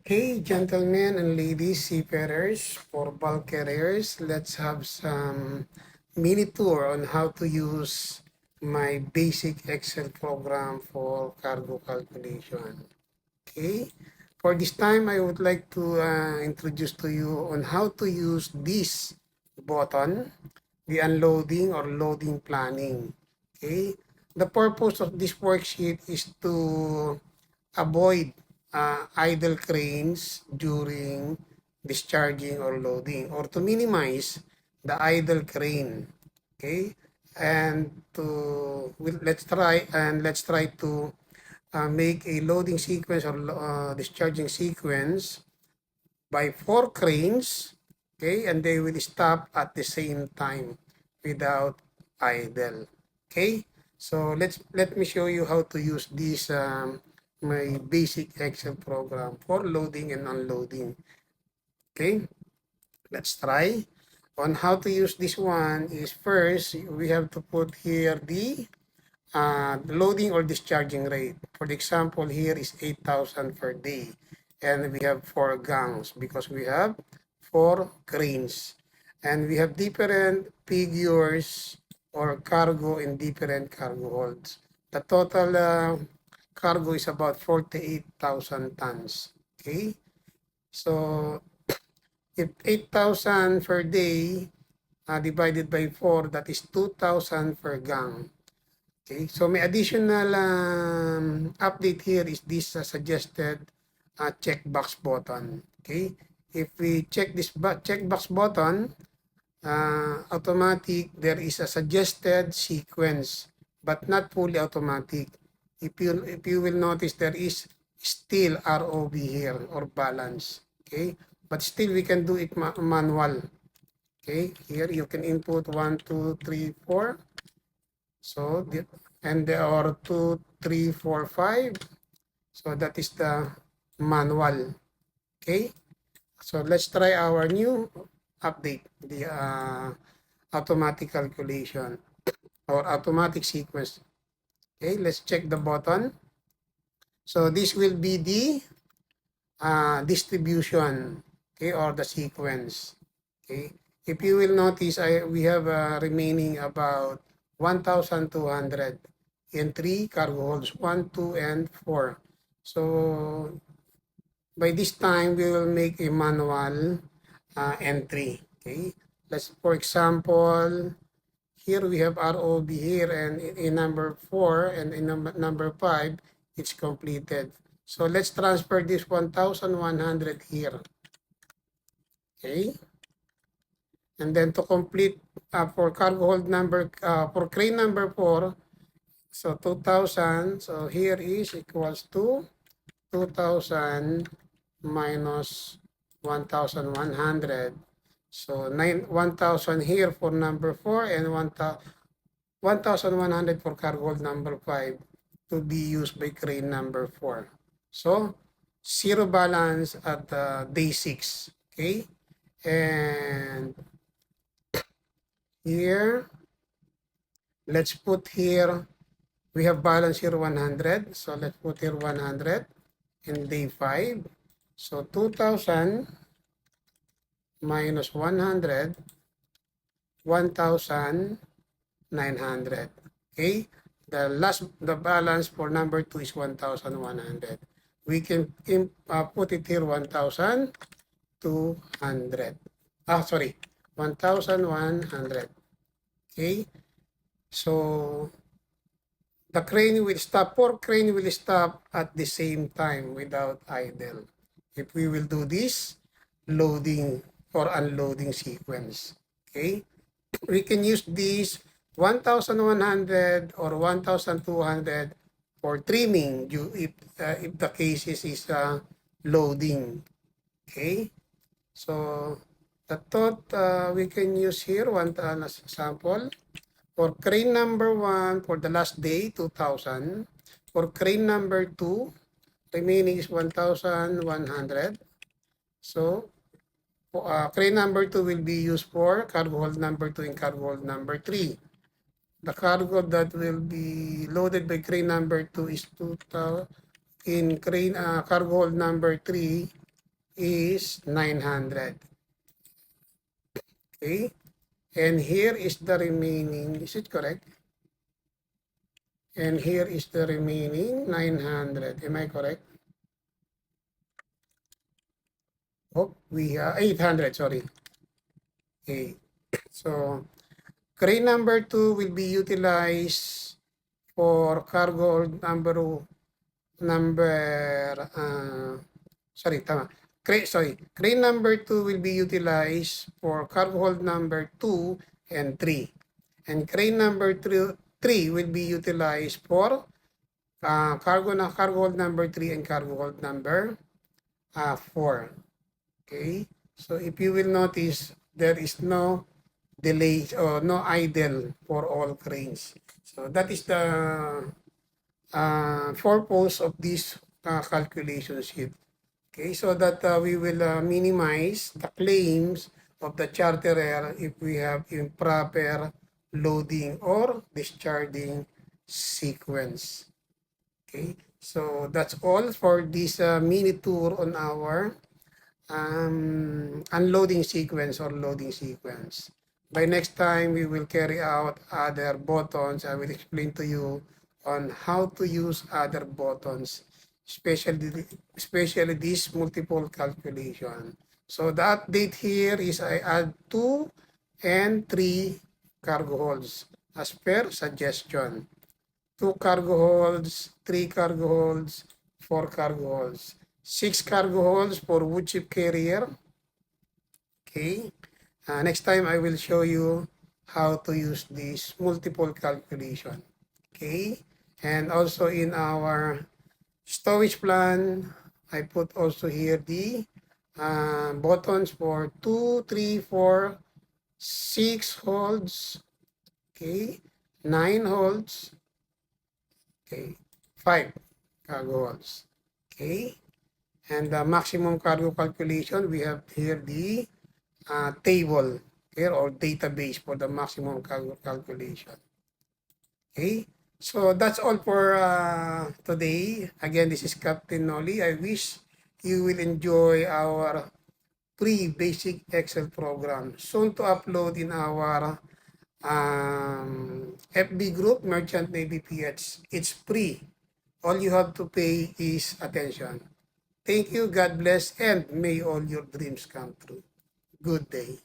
Hey, gentlemen and ladies, seafarers, for bulk carriers, let's have some mini tour on how to use my basic Excel program for cargo calculation. Okay, for this time, I would like to introduce to you on how to use this button, the unloading or loading planning. Okay, the purpose of this worksheet is to avoid idle cranes during discharging or loading, or to minimize the idle crane. Okay, and let's try to make a loading sequence or discharging sequence by 4 cranes. Okay, and they will stop at the same time without idle. Okay, so let me show you how to use this my basic Excel program for loading and unloading. Okay, let's try. On how to use this one is, first we have to put here the loading or discharging rate. For the example, here is 8,000 per day. And we have 4 gangs because we have 4 cranes. And we have different figures or cargo in different cargo holds. The total cargo is about 48,000 tons. Okay? So, if 8,000 per day divided by 4, that is 2,000 per gang. Okay, so may additional update here is this suggested checkbox button. Okay, if we check this checkbox button, automatic, there is a suggested sequence, but not fully automatic. If you will notice, there is still ROB here or balance. Okay, but still we can do it manual. Okay, here you can input 1, 2, 3, 4. So, and there are 2, 3, 4, 5. So that is the manual. Okay. So let's try our new update, the automatic calculation or automatic sequence. Okay, let's check the button. So this will be the distribution, okay, or the sequence. Okay, if you will notice, we have remaining about 1,200 in 3 cargo holds, 1, 2, and 4. So by this time, we will make a manual entry. Okay, let's, for example, here we have ROB here, and in number 4 and in number 5, it's completed. So let's transfer this 1,100 here. Okay. And then to complete for cargo hold number, for crane number 4, so 2,000. So here is equals to 2,000 minus 1,100. So 1,000 here for number 4 and 1,100 for cargo hold number 5 to be used by crane number 4. So zero balance at day 6. Okay. And here, let's put here, we have balance here 100. So let's put here 100 in day 5. So 2,000 minus 100, 1,900. Okay? The balance for number 2 is 1,100. We can put it here 1,200. Sorry, 1,100. Okay? So the crane will stop, 4 crane will stop at the same time without idle. If we will do this loading or unloading sequence. Okay, we can use this 1,100 or 1,200 for trimming if the case is loading. Okay, so the thought we can use here one sample. For crane number 1, for the last day, 2,000. For crane number 2, remaining is 1,100. So, crane number 2 will be used for cargo hold number 2 and cargo hold number 3. The cargo that will be loaded by crane number 2 is 2,000. In crane cargo hold number 3, is 900. Okay, and here is the remaining, is it correct? And here is the remaining 900, am I correct? Oh, we have 800, sorry. Okay, so crane number 2 will be utilized for cargo hold sorry, tama. Crane number 2 will be utilized for cargo hold number 2 and 3. And crane number 3 will be utilized for cargo hold number 3 and cargo hold number 4. Okay? So if you will notice, there is no delay or no idle for all cranes. So that is the purpose of this calculation sheet. Okay, so that we will minimize the claims of the charterer if we have improper loading or discharging sequence. Okay, so that's all for this mini tour on our unloading sequence or loading sequence. By next time, we will carry out other buttons. I will explain to you on how to use other buttons, especially this multiple calculation. So the update here is I add 2 and 3 cargo holds as per suggestion. 2 cargo holds, 3 cargo holds, 4 cargo holds. 6 cargo holds for wood chip carrier. Okay. Next time I will show you how to use this multiple calculation. Okay. And also in our stowage plan, I put also here the buttons for 2, 3, 4, 6 holds. Okay. 9 holds. Okay. 5 cargo holds. Okay. And the maximum cargo calculation, we have here the table here or database for the maximum cargo calculation. Okay, so that's all for today. Again, this is Captain Nolly. I wish you will enjoy our free basic Excel program soon to upload in our FB group, Merchant Navy PH. It's free. All you have to pay is attention. Thank you, God bless, and may all your dreams come true. Good day.